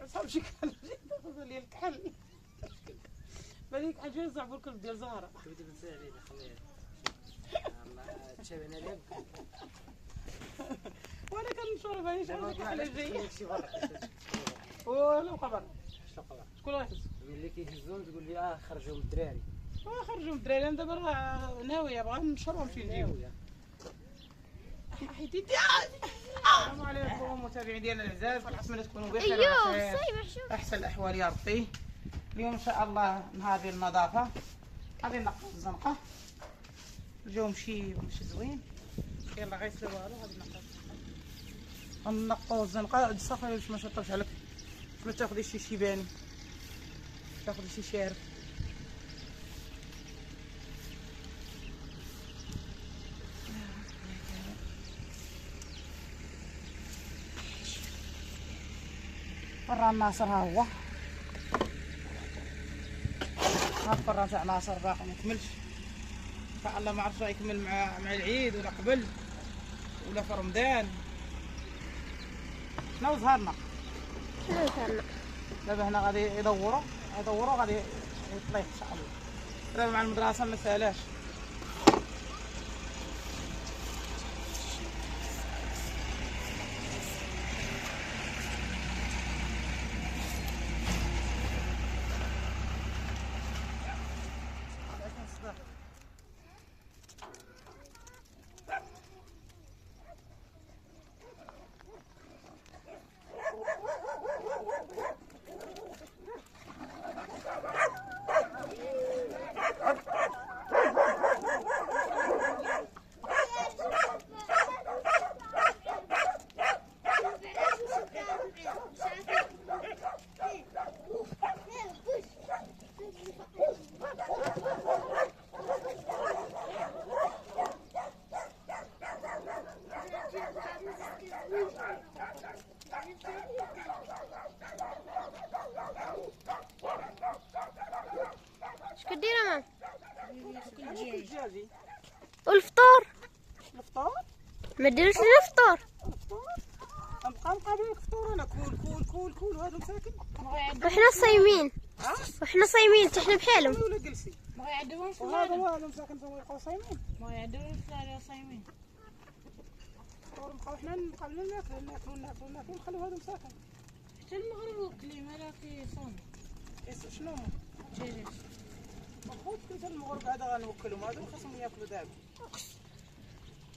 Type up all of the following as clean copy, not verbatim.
صعب شي كحل تاخذ لي الكحل بالك حاجه صعب الكل ديال زهره بدي نساعدك خليها الله تشابنا لك وانا كنشرب هاني شحال الكحل جاي شي برا ولا قبر شكرا شكون غيهز ملي كيهزون تقول لي خرجوا من الدراري خرجوا من الدراري انا دابا راه ناويه بغا نشرب ونمشي نجيب حيدي السلام عليكم متابعين ديالنا العزاز كنتمنى تكونوا بخير ايوه صايبه شوف احسن الاحوال يا ربي. اليوم ان شاء الله نهار ديال النظافه غادي نقص الزنقه الجو ماشي زوين يلا غيسلو والو غادي نقص الزنقه الصافي باش ما نشطبش عليك باش تاخذي شي شيباني تاخذي شي شارف فران ناصر ها هو ها الفران تاع ناصر باقي ما كملش ان شاء الله ما عرفتش يكمل مع العيد ولا قبل ولا في رمضان. شنو زهرنا دابا هنا غادي يدوروا غادي يطلع ان شاء الله دابا مع المدرسه ما سالاش اش كدير مام؟ الدجاجي والفطور الفطور ما ديروش لنا فطور نبقى مقابل الفطور انا كول وهذا مساكن وحنا صايمين حتى حنا بحالهم ولا جلسي ما يعدوهم في وهذا مساكن زويقوا صايمين ما يعدوهم في العليا صايمين نبقاو حنا مقابلين ناكلو نخليو هذا مساكن حتى المغرب وكلي مالا كيصوم شنو الدجاجات مفروض كنت المغرب هذا غنوكلهم هادو خاصهم ياكلوا دابا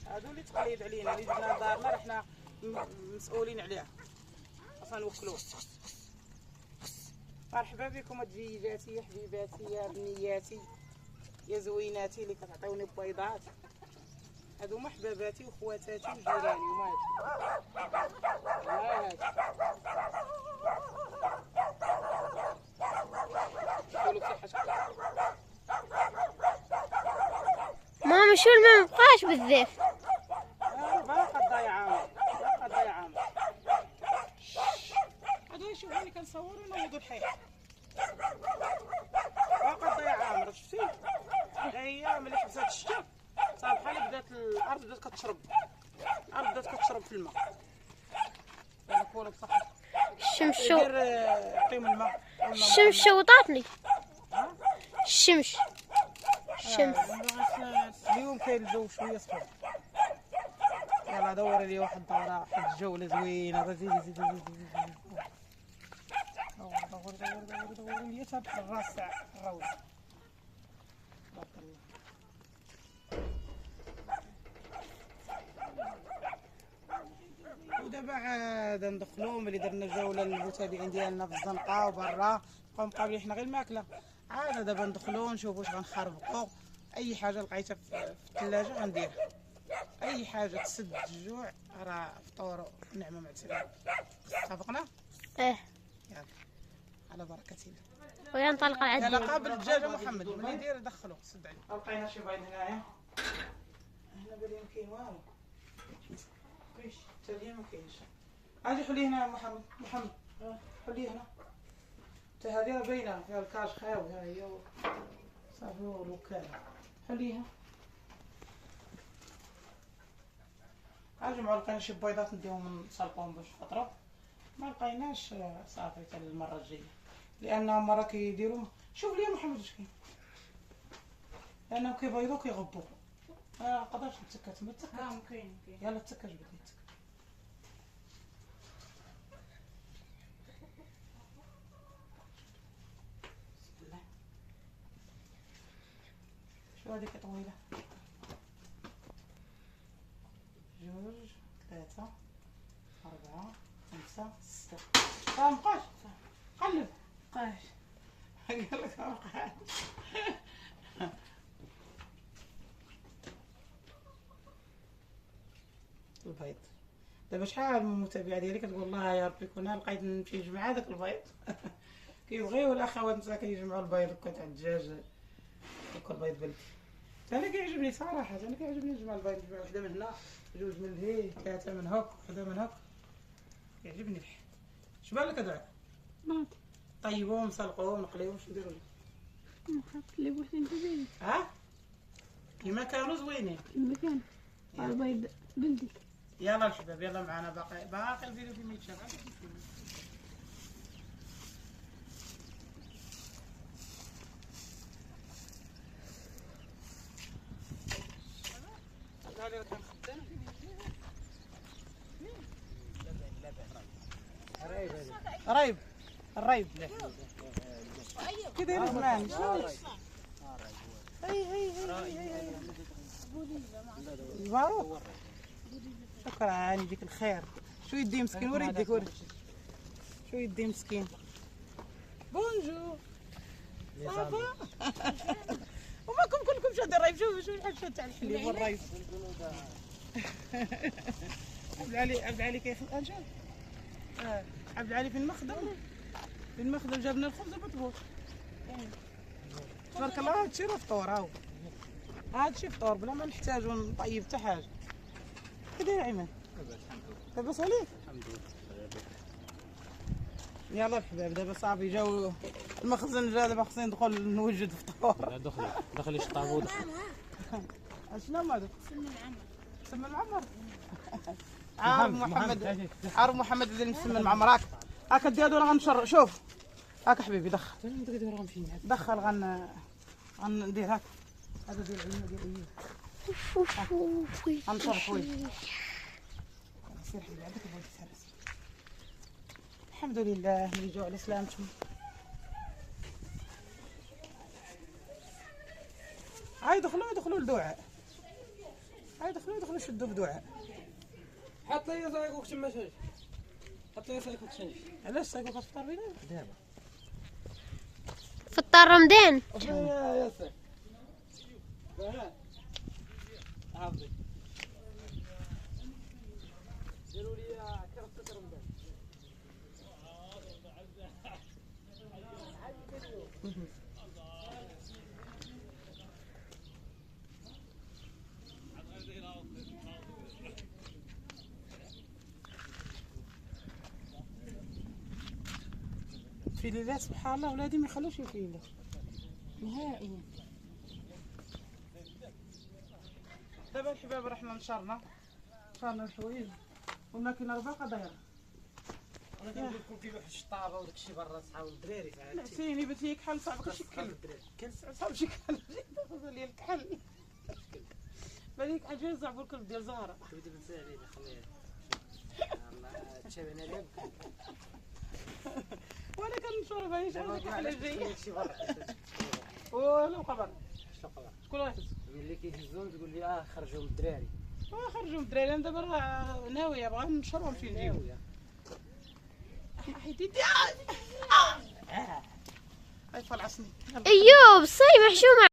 هادو اللي تقليد علينا اللي جبنا لدارنا راه حنا مسؤولين عليها خاصنا نوكلوه. مرحبا بكم الدجاجاتي يا حبيباتي يا بنياتي يا زويناتي اللي كتعطيوني بيضات هادو محبباتي وخواتاتي وجيراني وما هادي ماما شو ما بقاش بزاف باقا ضايع عامر هادو يشوفوني كنصور ونوضوا الحيط باقا ضايع عامر شفتي هي ملي حبسات الشتا صار بحال بدات الارض بدات كتشرب في الماء نكونوا بصحه الشمس عطيهم الماء الشمس شوطاتني الشمس اليوم كاين الجو شويه صفر يلا دوري لي واحد الدوره واحد الجوله زوينه زيدي دوري لي حتى الراس تاع الروز بارك الله. ودابا عاد ندخلو ملي درنا جوله للمتابعين ديالنا في الزنقه وبرا بقاو مقابلين حنا غير الماكله عاد دابا ندخلو نشوفو واش غنخربقو اي حاجه لقيتها في الثلاجه غنديرها اي حاجه تسد الجوع راه فطور نعمه مع السلامه. اتفقنا يلا على بركه الله وينطلق العدل. يلا قابل الدجاجه محمد ملي يدير دخلو سد عليه. لقينا شي بيض هنايا هنا بالي ما كاين والو كاينش حتى اليوم ما كاينش. اجي خليه هنا محمد خليه هنا حتى هذه راه باينه فيها الكاش خاوي ها هي صافي الوكاله خليها. اجمعوا لقينا شي بيضات نديهم نسلقوهم باش فتره ما لقيناش صافي حتى المره الجايه، لانهم مرة كيديروا. شوف لي محمد واش كاين، لانهم كيبيضوا كيغبوا. ما نقدرش نتكا تما، تكا كاين يلا تكا جبد لي تكا. بسم الله. شو هذيك طويله؟ جوج، ثلاثة، أربعة، خمسة، ستة. مابقاش قلب. قاش قال لك مابقاش. البيض دابا شحال من متابعه ديالي كتقول الله يا ربي كون لقيت نمشي نجمع هذاك البيض. كيبغيو الاخوات نتا كيجمعوا البيض هكا تاع الدجاج، ياكل بيض بلدي. انا كيعجبني صراحه، انا كيعجبني نجمع البيض، نجمع وحده من هنا، جوج من هي، ثلاثه من هاك، وحده من هاك، كيعجبني. شبان لك هذاك؟ مات طيبوهم سلقوهم نقليوهم، شنو نديرو لهم؟ نحط لي بوحدين تبين ها كيما كانوا زوينين. المكان البيض بلدي. يلا الشباب يلا معنا، باقي الفيديو فين ما يتشاف. قريب الريب كي داير زمان. هي مبروك، شكرا يديك الخير. شو يدي مسكين، وري يديك وري، شو يدي مسكين. بونجور صافا. وماكم كلكم شاد الريب. شوفوا الحاجه تاع الحليب والريب. عبد العالي كيخدم اجا. عبد العالي في المخدم جاب لنا الخبز المطبوخ. تبارك الله. هادشي راه فطور، هاو هادشي فطور بلا ما نحتاجو نطيب حتى حاجه. كي داير عيمان؟ لاباس عليك؟ الحمد لله. يلا الحباب دابا صافي جاو المخزن، جا دابا خصني ندخل نوجد فطور. دخلي الطابو. اشنو هما هادوك؟ سمن معمر. عارف محمد اللي مسمن معمر. هاك دي هادو راه غنشر. شوف هاك حبيبي دخل غندير هاك. هذا ديال العلمه ديال ايوب. غنشر شويه. سير حبيبي عندك البيض تهرس. الحمد لله اللي جاو على سلامتهم. هاي يدخلوا لدعاء. هاي يدخلوا يشدوا بدعاء. حط لي صايكوك تما شاش. حط لي صايكوك شاش. علاش صايكو كتفطر بينا؟ دابا. فطار رمضان. يا سي. حافظي. ديروا لي كرفته رمضان. في ليلات سبحان الله ولادي ما يخلوش يفيلوا نهائيا. دابا الحباب رحنا نشرنا الحوايج والماكينه باقا دايره. انا كنقول لكم كاين واحد الشطابه وداك الشيء برا صحاب الدراري فهمتي. نعسيني بنت هي كحل صعب كلشي كحل. صعب شي كحل. ديال الكحل بالك حاجه صعب الكل ديال زهره. تبدا بنسى علينا خليها. الله تشابنا لك. وانا كنشرب هاي شحال الكحل جاي. شي برا. ولا قبر شكرا. شكون غيهز؟ ملي كيهزون تقول لي خرجوا من الدراري. خرجوا من الدراري. انا دابا راه ناويه بغا نشرب ونمشي نجيب. حيدي هاي فالعصني. ايوب صايم محشومة.